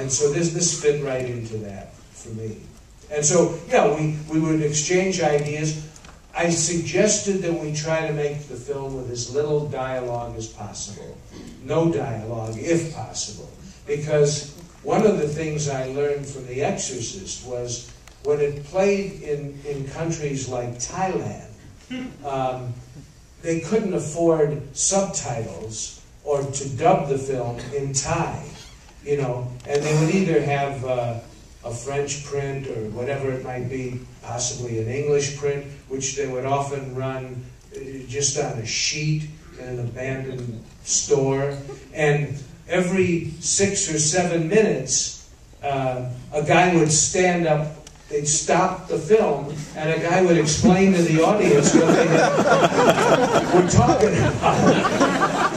And so this fit right into that for me. And so, yeah, we would exchange ideas. I suggested that we try to make the film with as little dialogue as possible. No dialogue, if possible. Because one of the things I learned from The Exorcist was when it played in countries like Thailand, they couldn't afford subtitles or to dub the film in Thai, you know, and they would either have a French print or whatever it might be, possibly an English print, which they would often run just on a sheet in an abandoned store. And every 6 or 7 minutes, a guy would stand up, they'd stop the film, and a guy would explain to the audience what they were talking about.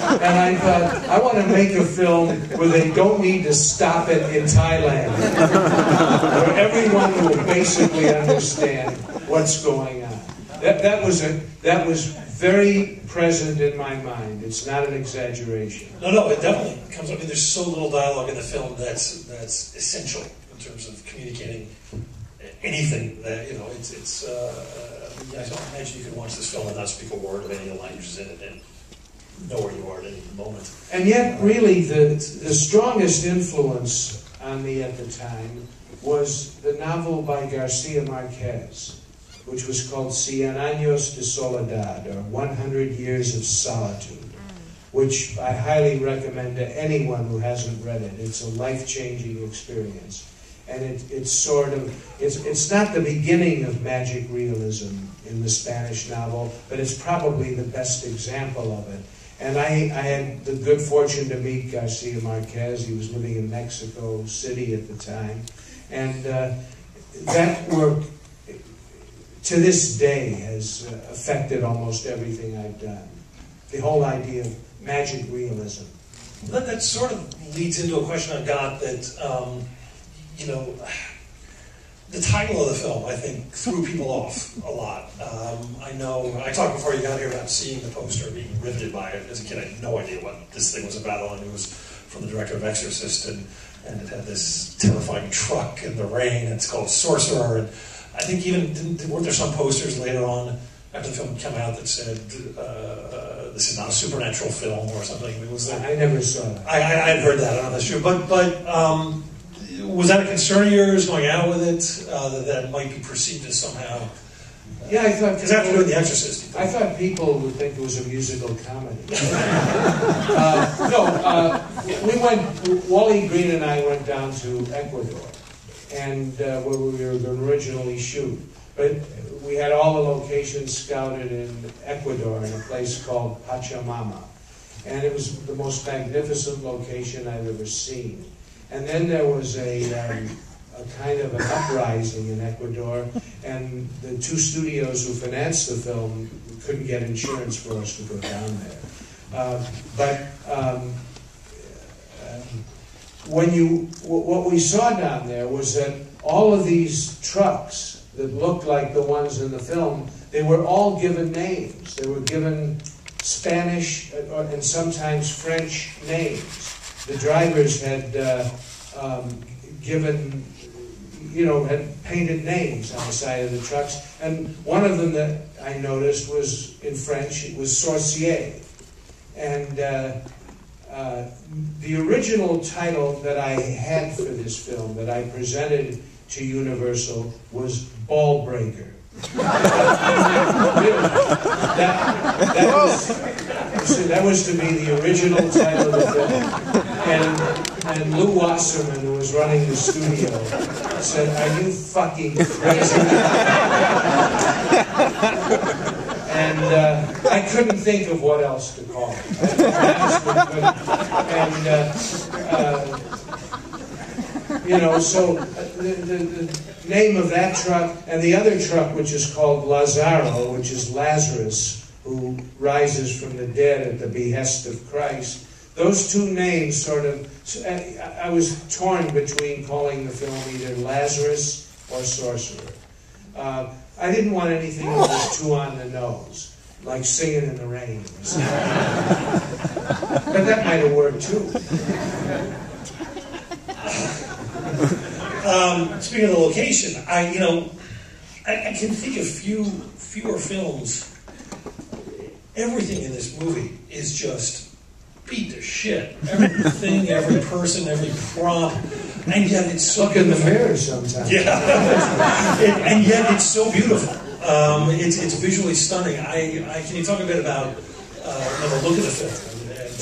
And I thought, I want to make a film where they don't need to stop it in Thailand, where everyone will basically understand what's going on. That was very present in my mind. It's not an exaggeration. No, it definitely comes. I mean, there's so little dialogue in the film that's essential in terms of communicating anything. That you know, I don't imagine you can watch this film and not speak a word of any of the languages in it and know where you are at any moment. And yet, really, the strongest influence on me at the time was the novel by Garcia Marquez, which was called Cien Años de Soledad, or 100 Years of Solitude, which I highly recommend to anyone who hasn't read it. It's a life-changing experience. And it's not the beginning of magic realism in the Spanish novel, but it's probably the best example of it. And I had the good fortune to meet Garcia Marquez. He was living in Mexico City at the time. And that work, to this day, has affected almost everything I've done. The whole idea of magic realism. That sort of leads into a question I've got that, you know, the title of the film, I think, threw people off a lot. I know, I talked before you got here about seeing the poster, being riveted by it. As a kid, I had no idea what this thing was about. All I knew was from the director of Exorcist, and it had this terrifying truck in the rain, and it's called Sorcerer. And I think even, weren't there some posters later on, after the film came out, that said, this is not a supernatural film, or something? I mean, was there, I never saw that. I had heard that, I don't know if that's true. But was that a concern of yours going out with it, that it might be perceived as somehow? Yeah, I thought, because after doing The Exorcist, I thought people would think it was a musical comedy. We went. Wally Green and I went down to Ecuador, and where we were going to originally shoot. But we had all the locations scouted in Ecuador in a place called Pachamama, and it was the most magnificent location I've ever seen. And then there was a kind of an uprising in Ecuador, and the two studios who financed the film couldn't get insurance for us to go down there. What we saw down there was that all of these trucks that looked like the ones in the film, they were all given names. They were given Spanish and sometimes French names. The drivers had had painted names on the side of the trucks. And one of them that I noticed was in French, it was Sorcerer. And the original title that I had for this film, that I presented to Universal, was Ball Breaker. That was to be the original title of the film. And Lou Wasserman, who was running the studio, said, "Are you fucking crazy?" And I couldn't think of what else to call it. So the name of that truck, and the other truck, which is called Lazaro, which is Lazarus, who rises from the dead at the behest of Christ. Those two names sort of, I was torn between calling the film either Lazarus or Sorcerer. I didn't want anything that was too on the nose, like Singing in the Rain. But that might have worked too. Speaking of the location, I can think of fewer films. Everything in this movie is just beat to shit. Everything, every person, every prop, and yet it's so look in the mirror sometimes. Yeah, and yet it's so beautiful. It's visually stunning. Can you talk a bit about the look of the film and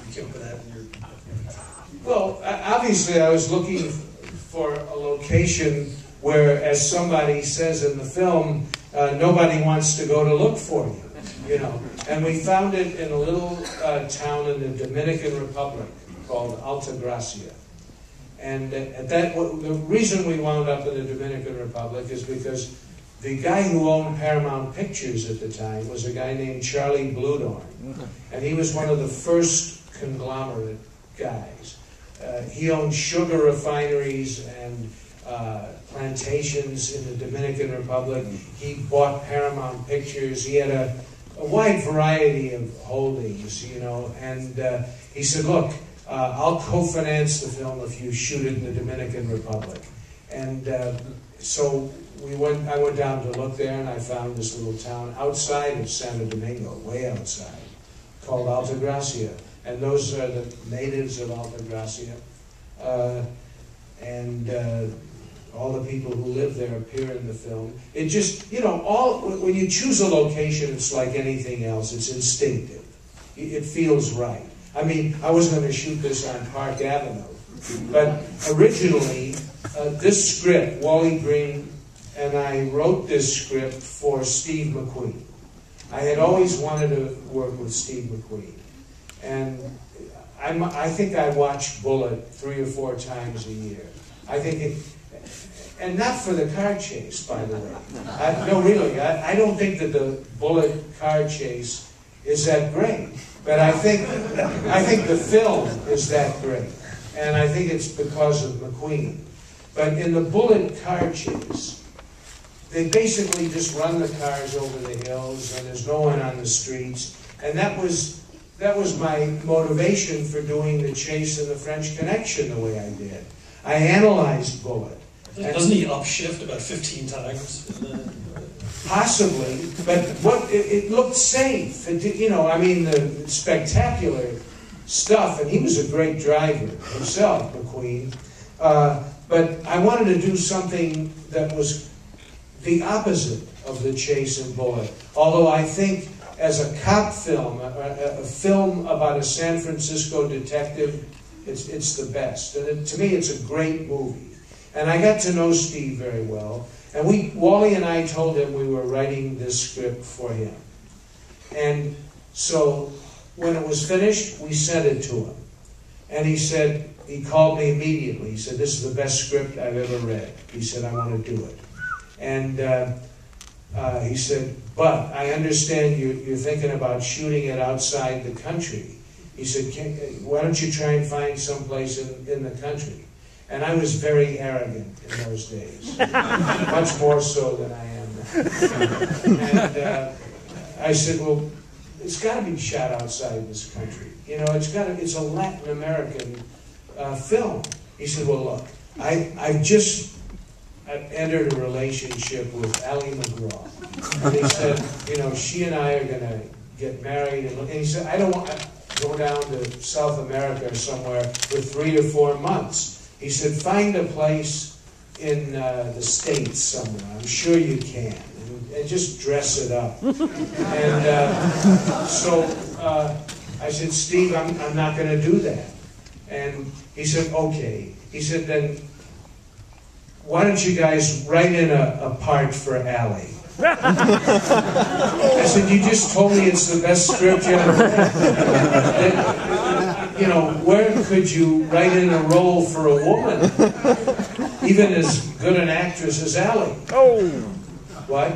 you came up with that in your... Well, obviously I was looking for a location where, as somebody says in the film, nobody wants to go to look for you. And we found it in a little town in the Dominican Republic called Altagracia. And the reason we wound up in the Dominican Republic is because the guy who owned Paramount Pictures at the time was a guy named Charlie Bludorn. And he was one of the first conglomerate guys. He owned sugar refineries and plantations in the Dominican Republic. He bought Paramount Pictures. He had a wide variety of holdings, and he said, look, I'll co-finance the film if you shoot it in the Dominican Republic. And so I went down to look there, and I found this little town outside of Santo Domingo, way outside, called Altagracia. And those are the natives of Altagracia. All the people who live there appear in the film. It just, when you choose a location, it's like anything else. It's instinctive. It feels right. I mean, I wasn't going to shoot this on Park Avenue, but originally, this script, Wally Green and I wrote this script for Steve McQueen. I had always wanted to work with Steve McQueen. And I think I watch Bullet 3 or 4 times a year. I think and not for the car chase, by the way. No, really, I don't think that the Bullet car chase is that great. But I think the film is that great. And I think it's because of McQueen. But in the Bullet car chase, they basically just run the cars over the hills, and there's no one on the streets. And that was my motivation for doing the chase and the French Connection the way I did. I analyzed Bullet. Doesn't he upshift about 15 times? Possibly, but it looked safe. The spectacular stuff, and he was a great driver himself, McQueen. But I wanted to do something that was the opposite of the chase and Bullet. Although I think as a cop film, a film about a San Francisco detective, it's the best. And to me, it's a great movie. And I got to know Steve very well. And Wally and I told him we were writing this script for him. And so when it was finished, we sent it to him. And he called me immediately. He said, this is the best script I've ever read. He said, I want to do it. And he said, but I understand you're thinking about shooting it outside the country. He said, why don't you try and find someplace in the country? And I was very arrogant in those days, much more so than I am now. And I said, well, it's got to be shot outside this country. It's a Latin American film. He said, well, look, I've entered a relationship with Ally McGraw. And he said, she and I are going to get married. And he said, I don't want to go down to South America or somewhere for 3 or 4 months. He said, find a place in the States somewhere. I'm sure you can. And just dress it up. And so I said, Steve, I'm not going to do that. And he said, okay. He said, then why don't you guys write in a part for Ally? I said, you just told me it's the best script you ever read. Where could you write in a role for a woman? Even as good an actress as Ally. Oh. What?